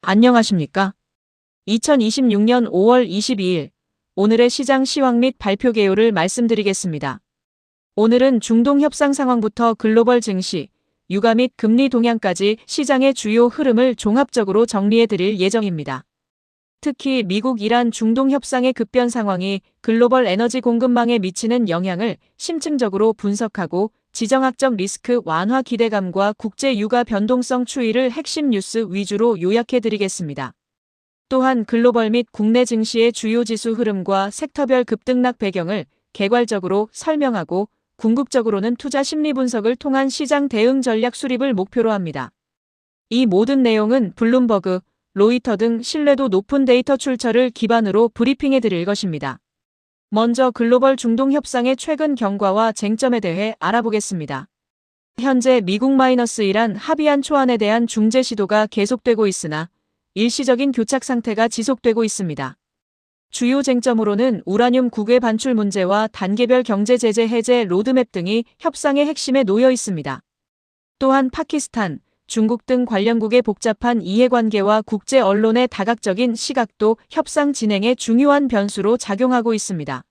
안녕하십니까? 2026년 5월 22일 오늘의 시장 시황 및 발표 개요를 말씀드리겠습니다. 오늘은 중동 협상 상황부터 글로벌 증시, 유가 및 금리 동향까지 시장의 주요 흐름을 종합적으로 정리해드릴 예정입니다. 특히 미국 이란 중동 협상의 급변 상황이 글로벌 에너지 공급망에 미치는 영향을 심층적으로 분석하고 지정학적 리스크 완화 기대감과 국제 유가 변동성 추이를 핵심 뉴스 위주로 요약해드리겠습니다. 또한 글로벌 및 국내 증시의 주요 지수 흐름과 섹터별 급등락 배경을 개괄적으로 설명하고 궁극적으로는 투자 심리 분석을 통한 시장 대응 전략 수립을 목표로 합니다. 이 모든 내용은 블룸버그, 로이터 등 신뢰도 높은 데이터 출처를 기반으로 브리핑해드릴 것입니다. 먼저 글로벌 중동 협상의 최근 경과와 쟁점에 대해 알아보겠습니다. 현재 미국-이란 합의안 초안에 대한 중재 시도가 계속되고 있으나 일시적인 교착 상태가 지속되고 있습니다. 주요 쟁점으로는 우라늄 국외 반출 문제와 단계별 경제 제재 해제 로드맵 등이 협상의 핵심에 놓여 있습니다. 또한 파키스탄, 중국 등 관련국의 복잡한 이해관계와 국제 언론의 다각적인 시각도 협상 진행에 중요한 변수로 작용하고 있습니다.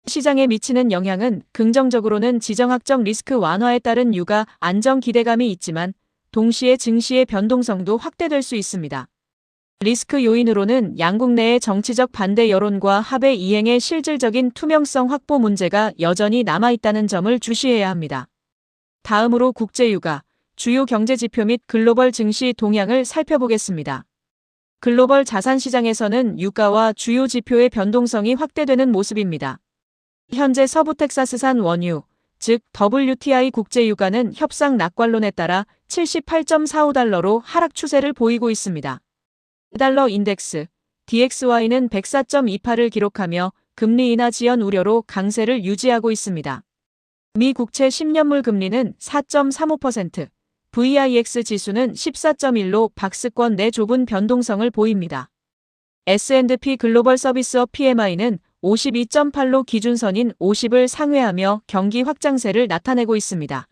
시장에 미치는 영향은 긍정적으로는 지정학적 리스크 완화에 따른 유가 안정 기대감이 있지만 동시에 증시의 변동성도 확대될 수 있습니다. 리스크 요인으로는 양국 내의 정치적 반대 여론과 합의 이행의 실질적인 투명성 확보 문제가 여전히 남아있다는 점을 주시해야 합니다. 다음으로 국제유가, 주요 경제지표 및 글로벌 증시 동향을 살펴보겠습니다. 글로벌 자산시장에서는 유가와 주요 지표의 변동성이 확대되는 모습입니다. 현재 서부 텍사스산 원유, 즉 WTI 국제유가는 협상 낙관론에 따라 78.45달러로 하락 추세를 보이고 있습니다. 달러 인덱스, DXY는 104.28을 기록하며 금리 인하 지연 우려로 강세를 유지하고 있습니다. 미 국채 10년물 금리는 4.35%, VIX 지수는 14.1로 박스권 내 좁은 변동성을 보입니다. S&P 글로벌 서비스업 PMI는 52.8로 기준선인 50을 상회하며 경기 확장세를 나타내고 있습니다.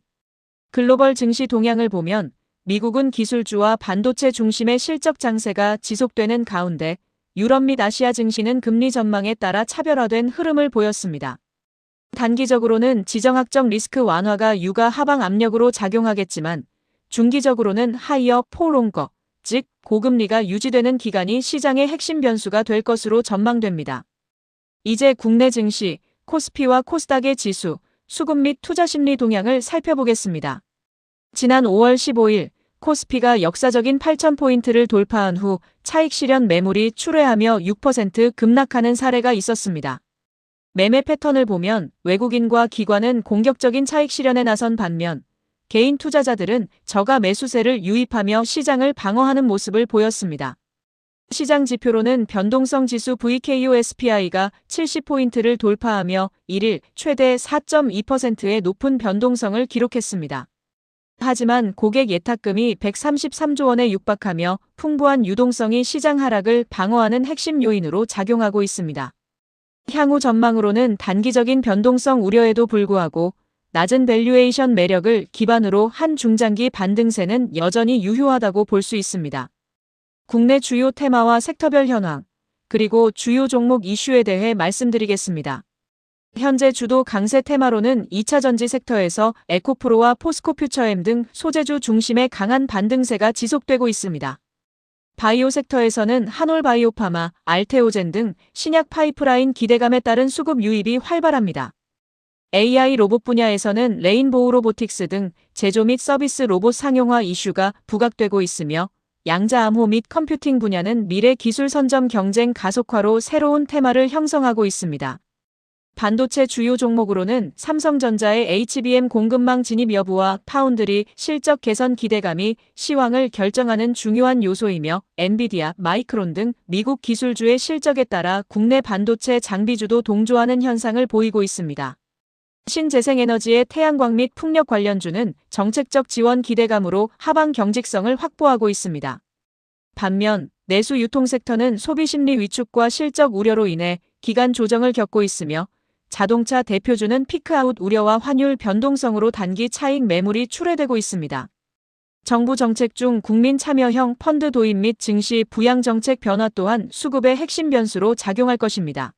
글로벌 증시 동향을 보면 미국은 기술주와 반도체 중심의 실적 장세가 지속되는 가운데 유럽 및 아시아 증시는 금리 전망에 따라 차별화된 흐름을 보였습니다. 단기적으로는 지정학적 리스크 완화가 유가 하방 압력으로 작용하겠지만 중기적으로는 하이어 포 롱거, 즉 고금리가 유지되는 기간이 시장의 핵심 변수가 될 것으로 전망됩니다. 이제 국내 증시, 코스피와 코스닥의 지수, 수급 및 투자 심리 동향을 살펴보겠습니다. 지난 5월 15일 코스피가 역사적인 8,000포인트를 돌파한 후 차익 실현 매물이 출회하며 6% 급락하는 사례가 있었습니다. 매매 패턴을 보면 외국인과 기관은 공격적인 차익 실현에 나선 반면 개인 투자자들은 저가 매수세를 유입하며 시장을 방어하는 모습을 보였습니다. 시장 지표로는 변동성 지수 VKUSPI가 70포인트를 돌파하며 1일 최대 4.2%의 높은 변동성을 기록했습니다. 하지만 고객 예탁금이 133조 원에 육박하며 풍부한 유동성이 시장 하락을 방어하는 핵심 요인으로 작용하고 있습니다. 향후 전망으로는 단기적인 변동성 우려에도 불구하고 낮은 밸류에이션 매력을 기반으로 한 중장기 반등세는 여전히 유효하다고 볼 수 있습니다. 국내 주요 테마와 섹터별 현황, 그리고 주요 종목 이슈에 대해 말씀드리겠습니다. 현재 주도 강세 테마로는 2차 전지 섹터에서 에코프로와 포스코 퓨처엠 등 소재주 중심의 강한 반등세가 지속되고 있습니다. 바이오 섹터에서는 한올바이오파마, 알테오젠 등 신약 파이프라인 기대감에 따른 수급 유입이 활발합니다. AI 로봇 분야에서는 레인보우 로보틱스 등 제조 및 서비스 로봇 상용화 이슈가 부각되고 있으며 양자 암호 및 컴퓨팅 분야는 미래 기술 선점 경쟁 가속화로 새로운 테마를 형성하고 있습니다. 반도체 주요 종목으로는 삼성전자의 HBM 공급망 진입 여부와 파운드리 실적 개선 기대감이 시황을 결정하는 중요한 요소이며 엔비디아, 마이크론 등 미국 기술주의 실적에 따라 국내 반도체 장비주도 동조하는 현상을 보이고 있습니다. 신재생에너지의 태양광 및 풍력 관련주는 정책적 지원 기대감으로 하방 경직성을 확보하고 있습니다. 반면 내수 유통 섹터는 소비 심리 위축과 실적 우려로 인해 기간 조정을 겪고 있으며 자동차 대표주는 피크아웃 우려와 환율 변동성으로 단기 차익 매물이 출회되고 있습니다. 정부 정책 중 국민 참여형 펀드 도입 및 증시 부양 정책 변화 또한 수급의 핵심 변수로 작용할 것입니다.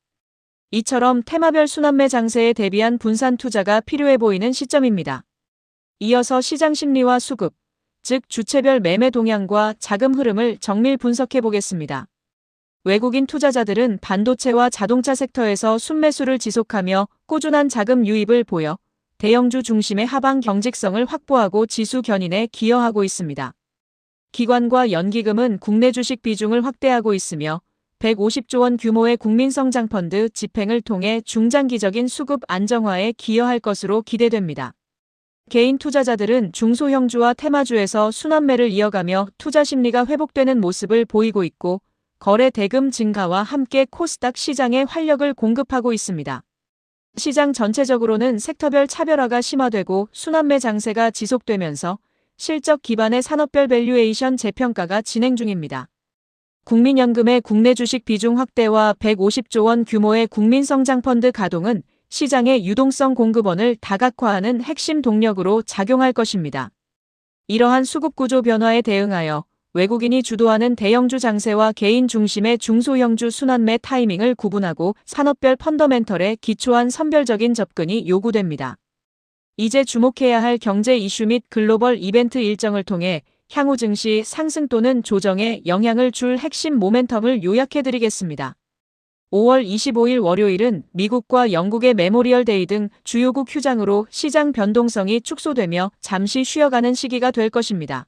이처럼 테마별 순환매 장세에 대비한 분산 투자가 필요해 보이는 시점입니다. 이어서 시장 심리와 수급, 즉 주체별 매매 동향과 자금 흐름을 정밀 분석해 보겠습니다. 외국인 투자자들은 반도체와 자동차 섹터에서 순매수를 지속하며 꾸준한 자금 유입을 보여 대형주 중심의 하방 경직성을 확보하고 지수 견인에 기여하고 있습니다. 기관과 연기금은 국내 주식 비중을 확대하고 있으며 150조 원 규모의 국민성장펀드 집행을 통해 중장기적인 수급 안정화에 기여할 것으로 기대됩니다. 개인 투자자들은 중소형주와 테마주에서 순환매를 이어가며 투자 심리가 회복되는 모습을 보이고 있고 거래 대금 증가와 함께 코스닥 시장에 활력을 공급하고 있습니다. 시장 전체적으로는 섹터별 차별화가 심화되고 순환매 장세가 지속되면서 실적 기반의 산업별 밸류에이션 재평가가 진행 중입니다. 국민연금의 국내 주식 비중 확대와 150조 원 규모의 국민성장펀드 가동은 시장의 유동성 공급원을 다각화하는 핵심 동력으로 작용할 것입니다. 이러한 수급구조 변화에 대응하여 외국인이 주도하는 대형주 장세와 개인 중심의 중소형주 순환매 타이밍을 구분하고 산업별 펀더멘털에 기초한 선별적인 접근이 요구됩니다. 이제 주목해야 할 경제 이슈 및 글로벌 이벤트 일정을 통해 향후 증시 상승 또는 조정에 영향을 줄 핵심 모멘텀을 요약해드리겠습니다. 5월 25일 월요일은 미국과 영국의 메모리얼 데이 등 주요국 휴장으로 시장 변동성이 축소되며 잠시 쉬어가는 시기가 될 것입니다.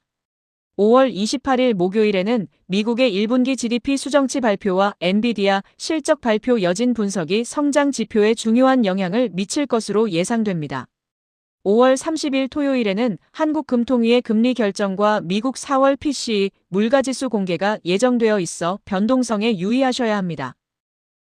5월 28일 목요일에는 미국의 1분기 GDP 수정치 발표와 엔비디아 실적 발표 여진 분석이 성장 지표에 중요한 영향을 미칠 것으로 예상됩니다. 5월 30일 토요일에는 한국금통위의 금리 결정과 미국 4월 PCE 물가지수 공개가 예정되어 있어 변동성에 유의하셔야 합니다.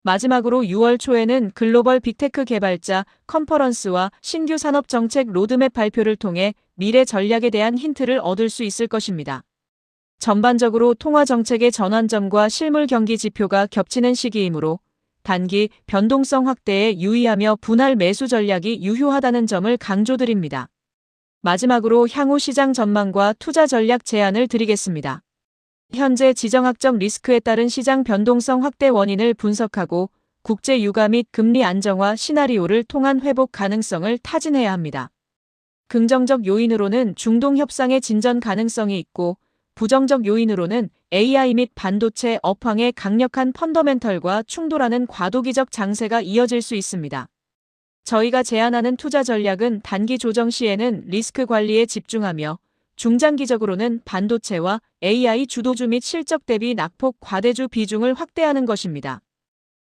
마지막으로 6월 초에는 글로벌 빅테크 개발자 컨퍼런스와 신규 산업 정책 로드맵 발표를 통해 미래 전략에 대한 힌트를 얻을 수 있을 것입니다. 전반적으로 통화 정책의 전환점과 실물 경기 지표가 겹치는 시기이므로 단기 변동성 확대에 유의하며 분할 매수 전략이 유효하다는 점을 강조드립니다. 마지막으로 향후 시장 전망과 투자 전략 제안을 드리겠습니다. 현재 지정학적 리스크에 따른 시장 변동성 확대 원인을 분석하고 국제 유가 및 금리 안정화 시나리오를 통한 회복 가능성을 타진해야 합니다. 긍정적 요인으로는 중동 협상의 진전 가능성이 있고 부정적 요인으로는 AI 및 반도체 업황의 강력한 펀더멘털과 충돌하는 과도기적 장세가 이어질 수 있습니다. 저희가 제안하는 투자 전략은 단기 조정 시에는 리스크 관리에 집중하며 중장기적으로는 반도체와 AI 주도주 및 실적 대비 낙폭 과대주 비중을 확대하는 것입니다.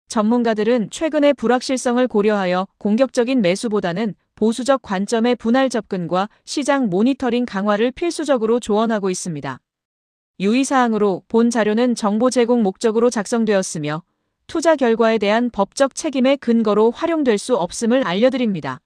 전문가들은 최근의 불확실성을 고려하여 공격적인 매수보다는 보수적 관점의 분할 접근과 시장 모니터링 강화를 필수적으로 조언하고 있습니다. 유의사항으로 본 자료는 정보 제공 목적으로 작성되었으며 투자 결과에 대한 법적 책임의 근거로 활용될 수 없음을 알려드립니다.